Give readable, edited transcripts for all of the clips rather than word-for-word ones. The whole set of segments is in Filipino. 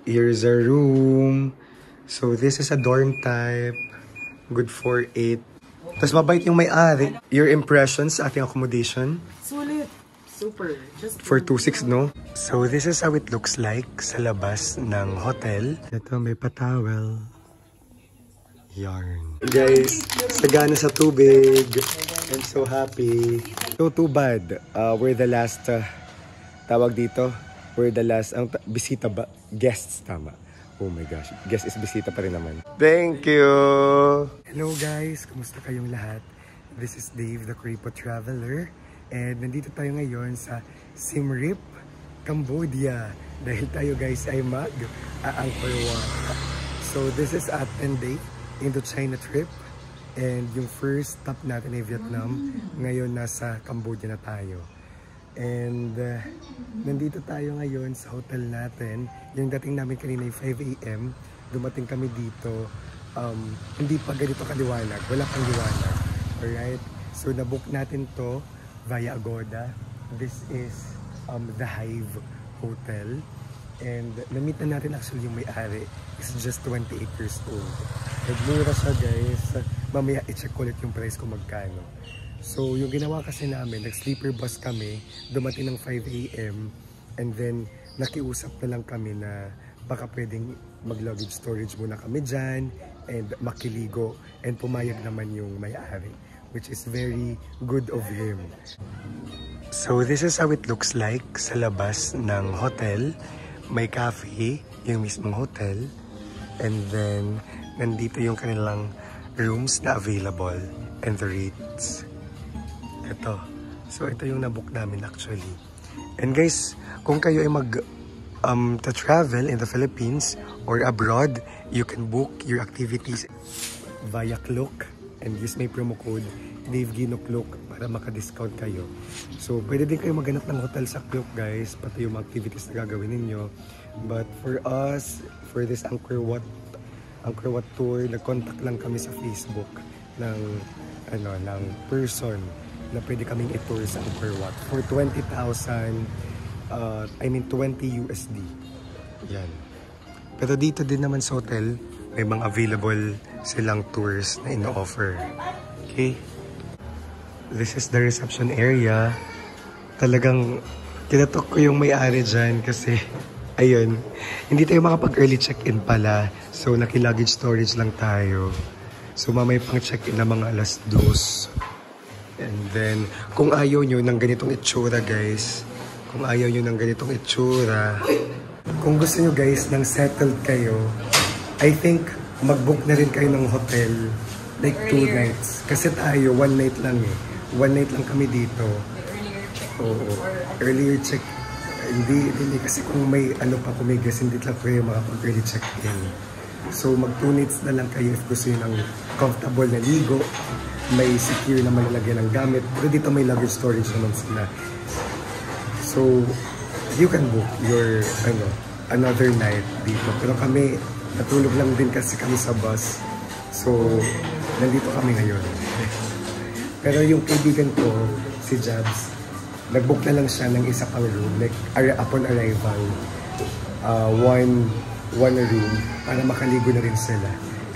Here's a room. So this is a dorm type. Good for 8. Tapos mabait yung may-ari. Your impressions sa ating accommodation? Sulit. Super. Just for 2.6, no? So this is how it looks like sa labas ng hotel. Ito may patawel. Yarn. Guys, sagana sa tubig. I'm so happy. So too bad. We're the last, tawag dito, we're the last, ang bisita ba? Guests, tama. Oh my gosh, guest is bisita pa rin naman. Thank you! Hello guys, kumusta kayong lahat? This is Dave, the Kripo Traveler. And nandito tayo ngayon sa Siem Reap, Cambodia. Dahil tayo guys ay mag-Angkor Wat. So this is a 10-day Indochina trip. And yung first stop natin ay Vietnam. Ngayon nasa Cambodia na tayo. And nandito tayo ngayon sa hotel natin. Yung dating namin kanina ay 5 AM. Dumating kami dito. Hindi pa ganito kaliwanag. Wala pang liwanag. Alright? So nabook natin to via Agoda. This is the Hive Hotel. And na-meet na natin actually yung may-ari. Is just 28 years old. Nagmura siya guys. Mamaya i-check ulit yung price kung magkano. So, yung ginawa kasi namin, nag-sleeper bus kami, dumating ng 5 AM, and then nakiusap na lang kami na baka pwedeng mag-luggage storage muna kami dyan, and makiligo, and pumayag naman yung may-ari, which is very good of him. So, this is how it looks like sa labas ng hotel. May cafe, yung mismong hotel, and then nandito yung kanilang rooms na available, and the rates. Ito. So, ito yung nabook namin actually. And guys, kung kayo ay to-travel in the Philippines or abroad, you can book your activities via Klook and use my promo code DaveGinoClook para maka-discount kayo. So, pwede din kayo maghanap ng hotel sa Klook guys, pati yung activities na gagawin ninyo. But for us, for this Angkor Wat tour, nag-contact lang kami sa Facebook ng person na pwede kaming i-tour sa Angkor Wat for 20,000, 20 USD. Yan. Pero dito din naman sa hotel, may mga available silang tours na ino-offer. Okay? This is the reception area. Talagang kinatok ko yung may-ari dyan kasi, ayun, hindi tayo makapag-early check-in pala. So, naki-luggage storage lang tayo. So, mamay pang check-in na mga alas 2. And then, kung ayaw nyo ng ganitong itsura, guys, kung gusto nyo, guys, ng settled kayo, I think, mag-book na rin kayo ng hotel, like 2 nights. Kasi tayo, 1 night lang eh. 1 night lang kami dito. Oo. Earlier check. Hindi, kasi kung may kung may gas, hindi lang kayo makapag-early check-in. So, mag 2 nights na lang kayo if gusto nyo ng comfortable na ligo. May secure na malalagyan ng gamit. Pero dito may luggage storage naman sila. So, you can book your, another night dito. Pero kami, natulog lang din kasi kami sa bus. So, nandito kami ngayon. Pero yung kaibigan ko, si Jabs, nag-book na lang siya ng isa pang room. Like, upon arrival, one room para makaligo na rin sila.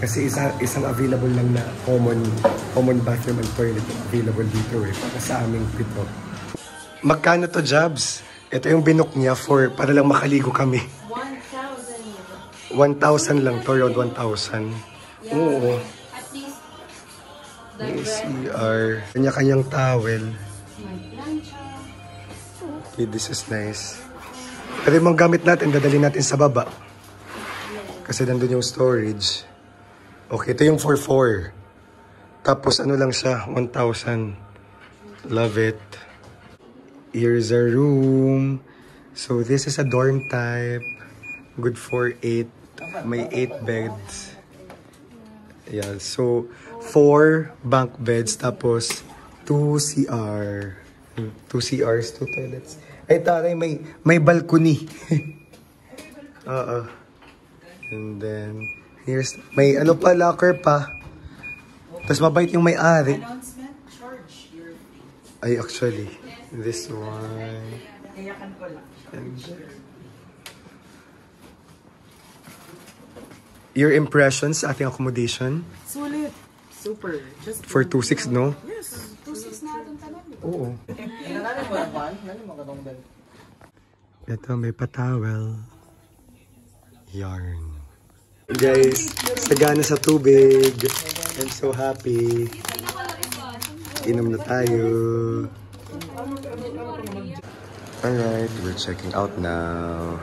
Kasi isang available lang na common bathroom and toilet available dito para sa aming pito. Magkano to, Jabs? Ito yung binook niya para lang makaligo kami. 1,000 lang to, around 1,000. Yeah, oo. At least may CR. Kanya-kanyang towel. Okay, this is nice. Pero yung mga gamit natin, dadalhin natin sa baba. Kasi nandun yung storage. Okay, ito yung 4-4. Tapos ano lang siya, 1,000. Love it. Here's a room. So this is a dorm type. Good for 8. May 8 beds. Yeah, so 4 bunk beds. Tapos 2 CR. 2 CRs, 2 toilets. Ay taray, may balcony. And then here's, may locker pa. Tapos mabait yung may-ari. Announcement, charge your fee. Ay, actually, this one. Kayakan ko lang. And Your impressions sa ating accommodation? Sulit. Super. Just For 2.6, no? Yes. 2.6 na itong tanan. Oo. Ito, may patawel. Yarn. Guys, sagana sa tubig. I'm so happy. Inom na tayo. Alright, we're checking out now.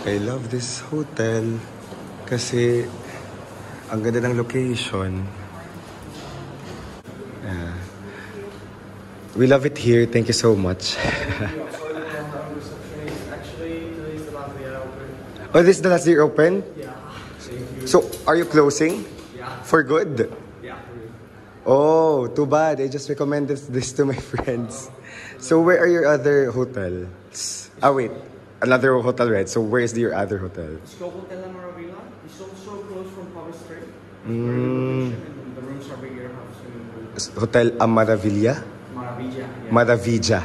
I love this hotel kasi ang ganda ng location. We love it here. Thank you so much. Oh, this is the last day you're open? Yeah. So, are you closing? Yeah. For good? Yeah. Oh, too bad. I just recommended this to my friends. So, where are your other hotels? Ah, wait. Another hotel, right? So, where is your other hotel? Scope Hotel La Maravilla is also close from Pava Street. Mm. And the rooms are bigger. Hotel Amaravilla? Maravilla. Yeah. Maravilla.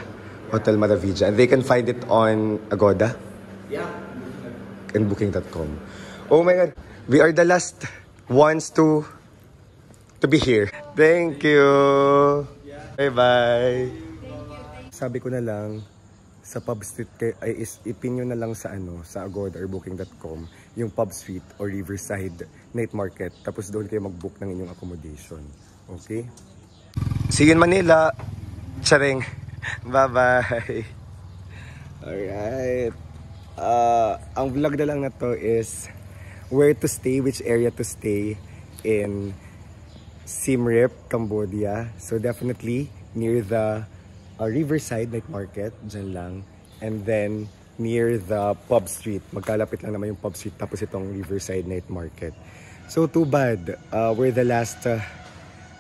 Hotel Maravilla. And they can find it on Agoda Yeah. and Booking.com. Oh my God. We are the last ones to be here. Thank you. Bye-bye. Sabi ko na lang, sa Pub Street ay ipin nyo na lang sa sa Agoda or Booking.com yung Pub Street or Riverside Night Market. Tapos doon kayo mag-book ng inyong accommodation. Okay? See you in Manila. Charing. Bye-bye. Alright. Ang vlog na lang na to is where to stay, which area to stay in Siem Reap, Cambodia. So definitely near the Riverside Night Market, dyan lang. And then near the Pub Street. Magkalapit lang naman yung Pub Street tapos itong Riverside Night Market. So too bad, we're the last,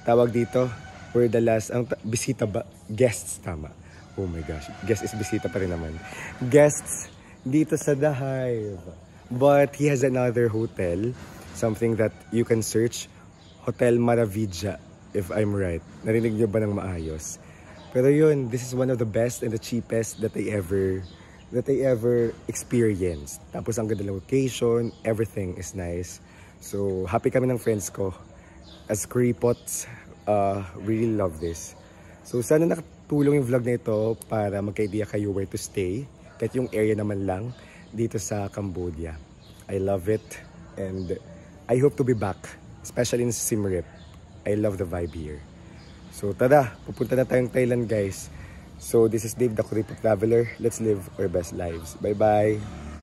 tawag dito, we're the last, bisita ba? Guests, tama. Oh my gosh, guest is bisita pa rin naman. Guests dito sa The Hive. But he has another hotel, something that you can search, Hotel Maravilla, if I'm right. Narinig niyo ba ng maayos? Pero yun, this is one of the best and the cheapest that I ever experienced. Tapos ang ganda ng location, everything is nice. So happy kami ng friends ko. As Kuripots, really love this. So sana nakatulong yung vlog na ito para magka-idea kayo where to stay. Kahit yung area naman lang dito sa Cambodia. I love it and I hope to be back, especially in Siem Reap. I love the vibe here. So tada, pupunta na tayong Thailand guys. So this is Dave the Kuripot Traveler. Let's live our best lives. Bye bye!